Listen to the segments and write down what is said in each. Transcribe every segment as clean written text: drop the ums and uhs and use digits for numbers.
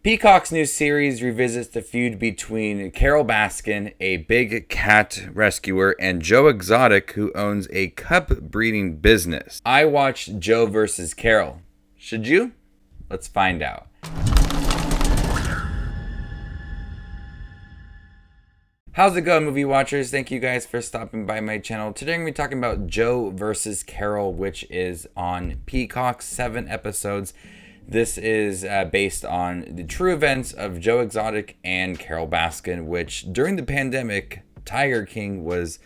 Peacock's new series revisits the feud between Carole Baskin, a big cat rescuer, and Joe Exotic, who owns a cub-breeding business. I watched Joe versus Carole. Should you? Let's find out. How's it going, movie watchers? Thank you guys for stopping by my channel. Today I'm going to be talking about Joe versus Carole, which is on Peacock, 7 episodes. This is based on the true events of Joe Exotic and Carole Baskin, which during the pandemic, Tiger King was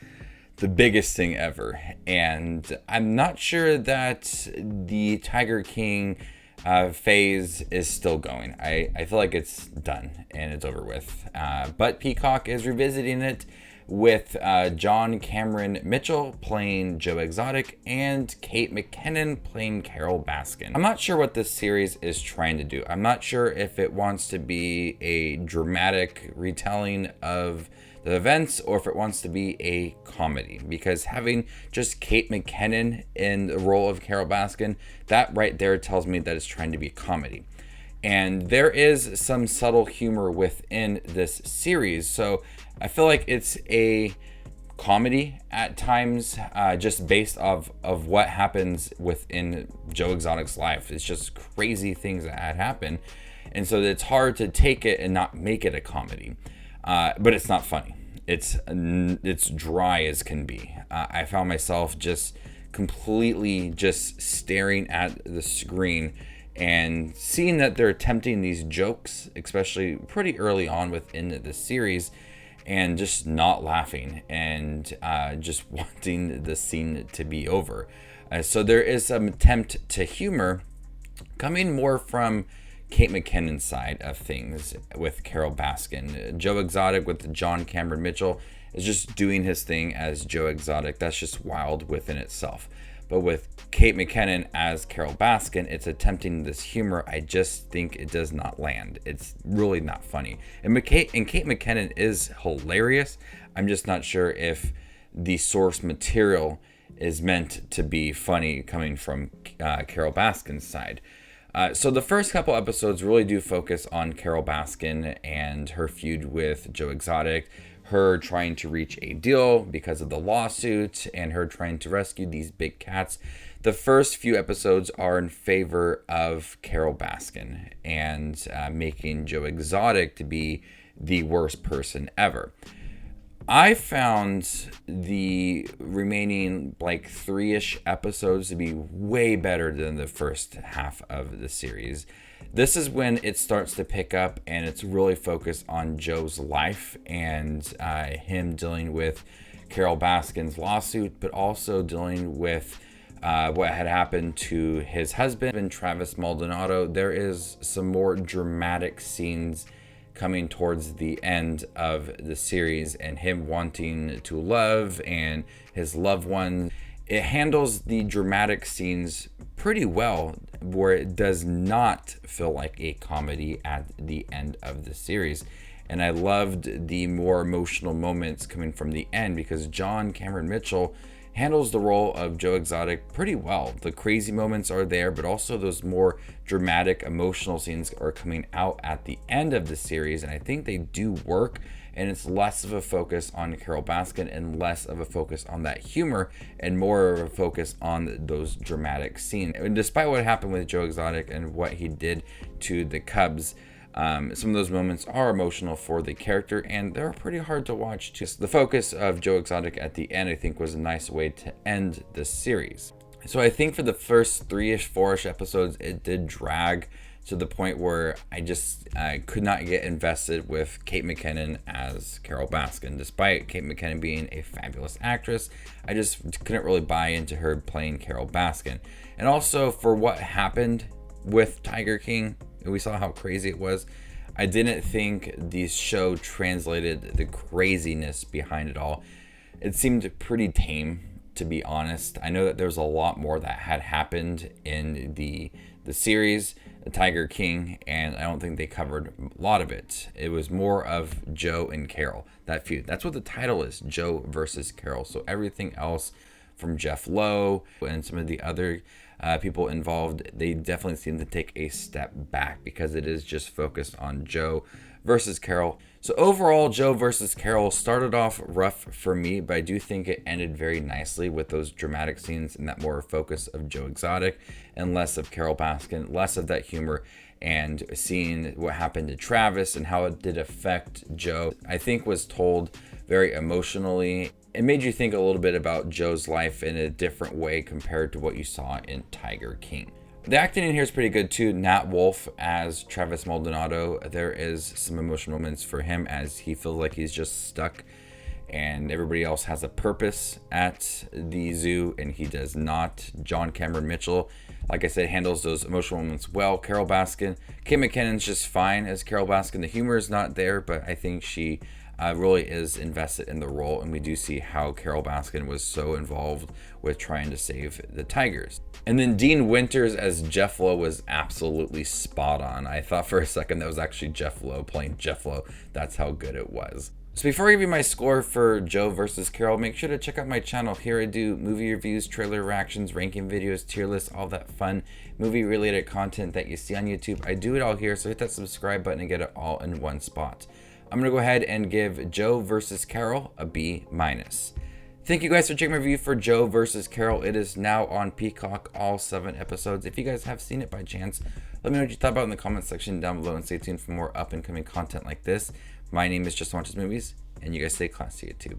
the biggest thing ever. And I'm not sure that the Tiger King phase is still going. I feel like it's done and it's over with. But Peacock is revisiting it with John Cameron Mitchell playing Joe Exotic and Kate McKinnon playing Carole Baskin. I'm not sure what this series is trying to do. I'm not sure if it wants to be a dramatic retelling of the events or if it wants to be a comedy, because having just Kate McKinnon in the role of Carole Baskin, that right there tells me that it's trying to be a comedy. And there is some subtle humor within this series, so I feel like it's a comedy at times, just based off of what happens within Joe Exotic's life. It's just crazy things that had happened, and so it's hard to take it and not make it a comedy. But it's not funny. It's dry as can be. I found myself just completely just staring at the screen and seeing that they're attempting these jokes, especially pretty early on within the series, and just not laughing and just wanting the scene to be over. So there is some attempt to humor coming more from Kate McKinnon's side of things with Carole Baskin. Joe Exotic with John Cameron Mitchell is just doing his thing as Joe Exotic. That's just wild within itself. But with Kate McKinnon as Carole Baskin, it's attempting this humor. I just think it does not land. It's really not funny. And Kate McKinnon is hilarious. I'm just not sure if the source material is meant to be funny coming from Carole Baskin's side. So the first couple episodes really do focus on Carole Baskin and her feud with Joe Exotic, her trying to reach a deal because of the lawsuit, and her trying to rescue these big cats. The first few episodes are in favor of Carole Baskin and making Joe Exotic to be the worst person ever. I found the remaining like 3-ish episodes to be way better than the first half of the series. This is when it starts to pick up and it's really focused on Joe's life and him dealing with Carole Baskin's lawsuit, but also dealing with what had happened to his husband, Travis Maldonado. There is some more dramatic scenes coming towards the end of the series and him wanting to love and his loved one. It handles the dramatic scenes pretty well, where it does not feel like a comedy at the end of the series. And I loved the more emotional moments coming from the end because John Cameron Mitchell handles the role of Joe Exotic pretty well. The crazy moments are there, but also those more dramatic, emotional scenes are coming out at the end of the series, and I think they do work, and it's less of a focus on Carole Baskin and less of a focus on that humor and more of a focus on those dramatic scenes. And despite what happened with Joe Exotic and what he did to the Cubs, some of those moments are emotional for the character, and they're pretty hard to watch too. The focus of Joe Exotic at the end, I think, was a nice way to end this series. So I think for the first 3-ish, 4-ish episodes, it did drag to the point where I could not get invested with Kate McKinnon as Carole Baskin. Despite Kate McKinnon being a fabulous actress, I just couldn't really buy into her playing Carole Baskin. And also for what happened with Tiger King, we saw how crazy it was. I didn't think the show translated the craziness behind it all. It seemed pretty tame, to be honest. I know that there's a lot more that had happened in the series, The Tiger King, and I don't think they covered a lot of it. It was more of Joe and Carole, that feud. That's what the title is, Joe versus Carole. So everything else from Jeff Lowe and some of the other people involved, they definitely seem to take a step back because it is just focused on Joe versus Carole. So overall, Joe versus Carole started off rough for me, but I do think it ended very nicely with those dramatic scenes and that more focus of Joe Exotic and less of Carole Baskin, less of that humor, and seeing what happened to Travis and how it did affect Joe, I think was told very emotionally. It made you think a little bit about Joe's life in a different way compared to what you saw in Tiger King. The acting in here is pretty good too. Nat Wolff as Travis Maldonado, there is some emotional moments for him as he feels like he's just stuck and everybody else has a purpose at the zoo and he does not. John Cameron Mitchell, like I said, handles those emotional moments well. Carole Baskin, Kate McKinnon's just fine as Carole Baskin. The humor is not there, but I think she really is invested in the role, and we do see how Carole Baskin was so involved with trying to save the tigers. And then Dean Winters as Jeff Lowe was absolutely spot on. I thought for a second that was actually Jeff Lowe playing Jeff Lowe. That's how good it was. So before I give you my score for Joe versus Carole, make sure to check out my channel. Here I do movie reviews, trailer reactions, ranking videos, tier lists, all that fun movie related content that you see on YouTube. I do it all here, so hit that subscribe button and get it all in one spot. I'm going to go ahead and give Joe versus Carole a B-. Thank you guys for checking my review for Joe versus Carole. It is now on Peacock, all 7 episodes. If you guys have seen it by chance, let me know what you thought about it in the comment section down below, and stay tuned for more up and coming content like this. My name is Just Watches Movies, and you guys stay classy, YouTube.